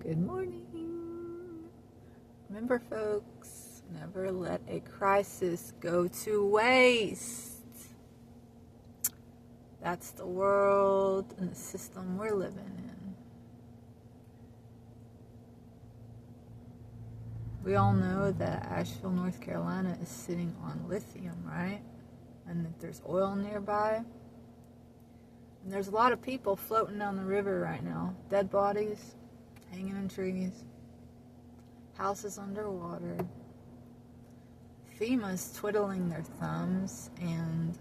Good morning. Remember, folks, never let a crisis go to waste. That's the world and the system we're living in. We all know that Asheville, North Carolina is sitting on lithium, right? And that there's oil nearby. And there's a lot of people floating down the river right now. Dead bodies, hanging in trees, houses underwater. FEMA's twiddling their thumbs, and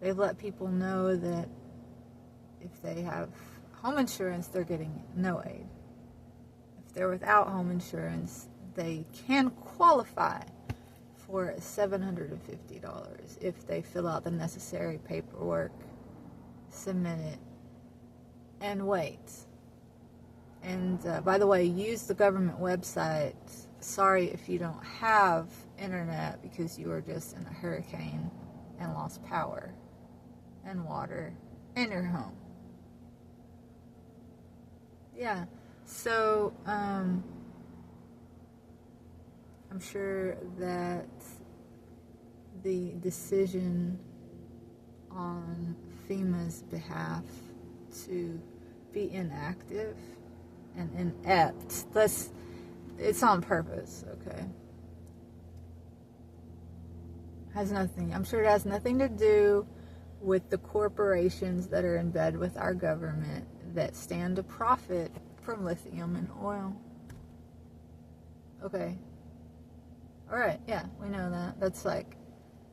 they've let people know that if they have home insurance, they're getting no aid. If they're without home insurance, they can qualify for $750 if they fill out the necessary paperwork, submit it, and wait. And by the way, use the government website. Sorry if you don't have internet because you were just in a hurricane and lost power and water in your home. Yeah, so I'm sure that the decision on FEMA's behalf to be inactive and inept, it's on purpose, okay? I'm sure it has nothing to do with the corporations that are in bed with our government that stand to profit from lithium and oil. Okay. All right, yeah, we know that. That's like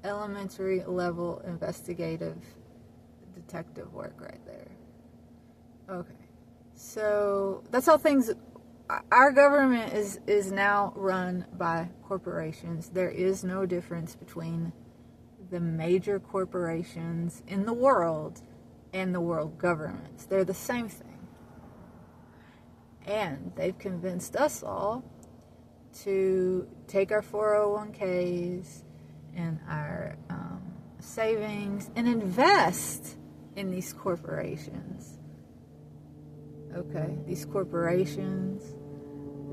elementary level investigative detective work right there. Okay. So that's how things, our government is now run by corporations. There is no difference between the major corporations in the world and the world governments. They're the same thing. And they've convinced us all to take our 401ks and our savings and invest in these corporations. Okay, these corporations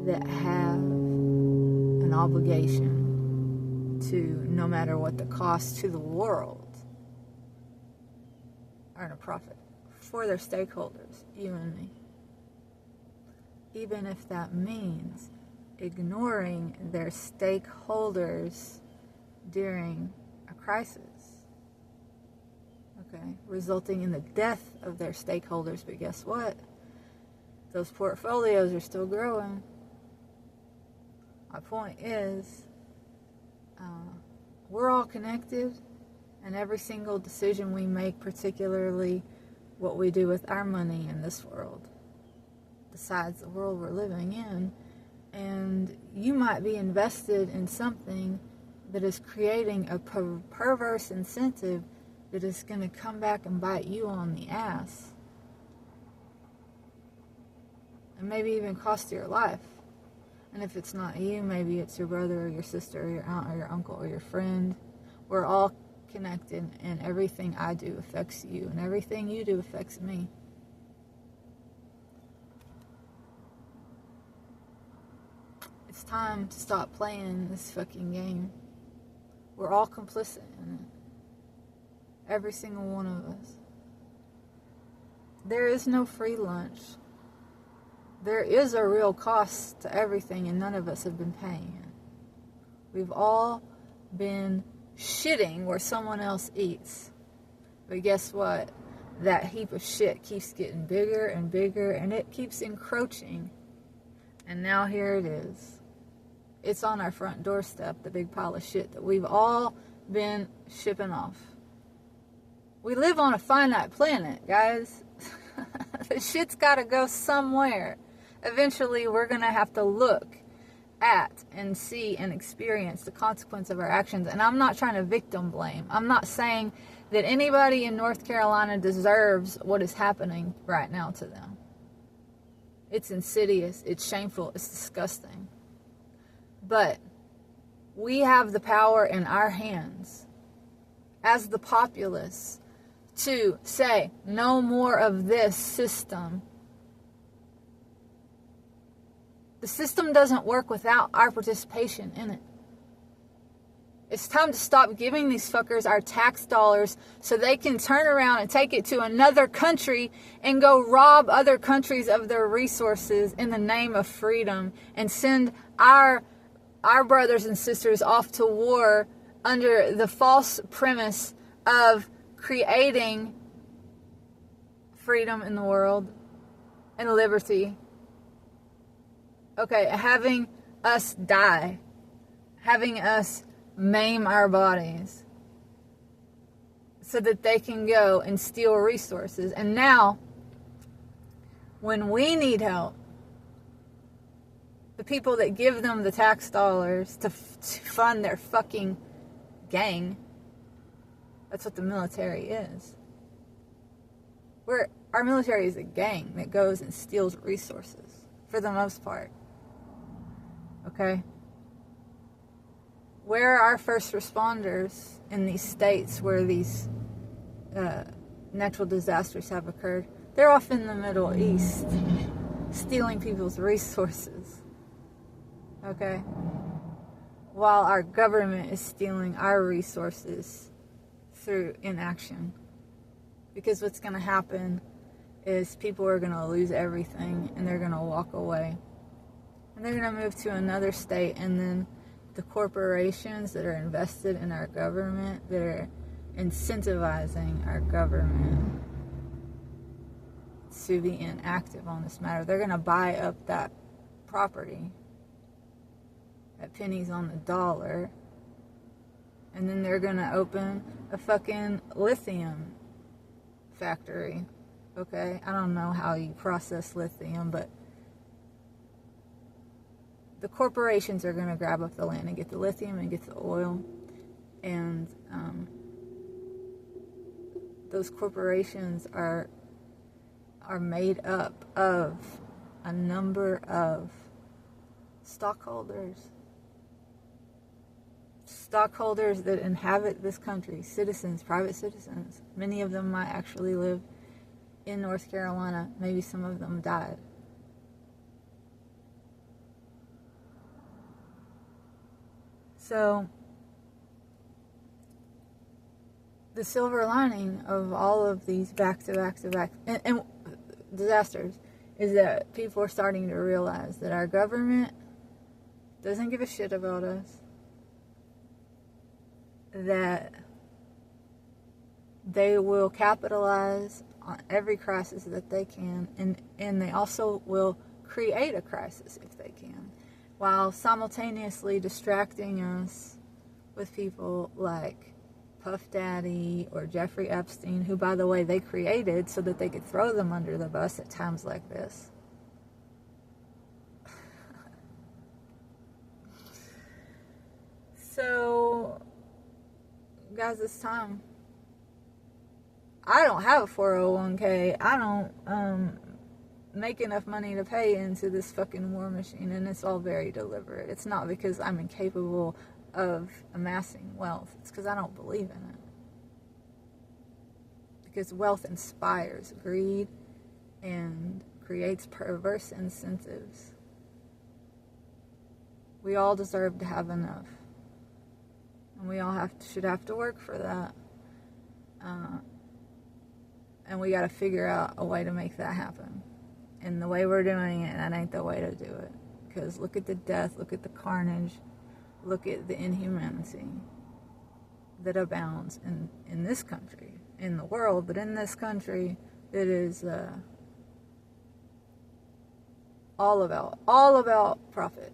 that have an obligation to, no matter what the cost to the world, earn a profit for their stakeholders, you and me. Even if that means ignoring their stakeholders during a crisis. Okay, resulting in the death of their stakeholders, but guess what? Those portfolios are still growing. My point is, we're all connected, and every single decision we make, particularly what we do with our money in this world, decides the world we're living in. And you might be invested in something that is creating a perverse incentive that is going to come back and bite you on the ass. And maybe even cost your life. And if it's not you, maybe it's your brother or your sister or your aunt or your uncle or your friend. We're all connected, and everything I do affects you, and everything you do affects me. It's time to stop playing this fucking game. We're all complicit in it. Every single one of us. There is no free lunch. There is a real cost to everything, and none of us have been paying it. We've all been shitting where someone else eats. But guess what? That heap of shit keeps getting bigger and bigger, and it keeps encroaching. And now here it is. It's on our front doorstep, the big pile of shit that we've all been shipping off. We live on a finite planet, guys. The shit's gotta go somewhere. Eventually, we're gonna have to look at and see and experience the consequence of our actions. And I'm not trying to victim blame. I'm not saying that anybody in North Carolina deserves what is happening right now to them. It's insidious, it's shameful, it's disgusting. But we have the power in our hands as the populace to say no more of this system. The system doesn't work without our participation in it. It's time to stop giving these fuckers our tax dollars so they can turn around and take it to another country and go rob other countries of their resources in the name of freedom and send our brothers and sisters off to war under the false premise of creating freedom in the world and liberty. Okay, having us die, having us maim our bodies so that they can go and steal resources. And now, when we need help, the people that give them the tax dollars to fund their fucking gang, that's what the military is. Our military is a gang that goes and steals resources, for the most part. Okay? Where are our first responders in these states where these natural disasters have occurred? They're off in the Middle East, stealing people's resources. Okay? While our government is stealing our resources through inaction. Because what's going to happen is people are going to lose everything and they're going to walk away. And they're going to move to another state, and then the corporations that are invested in our government, that are incentivizing our government to be inactive on this matter, they're going to buy up that property at pennies on the dollar, and then they're going to open a fucking lithium factory. Okay? I don't know how you process lithium, but the corporations are going to grab up the land and get the lithium and get the oil. And those corporations are made up of a number of stockholders. Stockholders that inhabit this country, citizens, private citizens. Many of them might actually live in North Carolina. Maybe some of them died. So, the silver lining of all of these back-to-back and disasters is that people are starting to realize that our government doesn't give a shit about us, that they will capitalize on every crisis that they can, and they also will create a crisis if they can, while simultaneously distracting us with people like Puff Daddy or Jeffrey Epstein, who, by the way, they created so that they could throw them under the bus at times like this. So, guys, it's time. I don't have a 401k. I don't make enough money to pay into this fucking war machine, and it's all very deliberate. It's not because I'm incapable of amassing wealth. It's because I don't believe in it. Because wealth inspires greed and creates perverse incentives. We all deserve to have enough. And we all should have to work for that. And we got to figure out a way to make that happen. And the way we're doing it, that ain't the way to do it. Because look at the death, look at the carnage, look at the inhumanity that abounds in this country, in the world, but in this country, it is all about profit,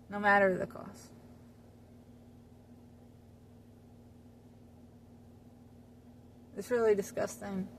no matter the cost. It's really disgusting.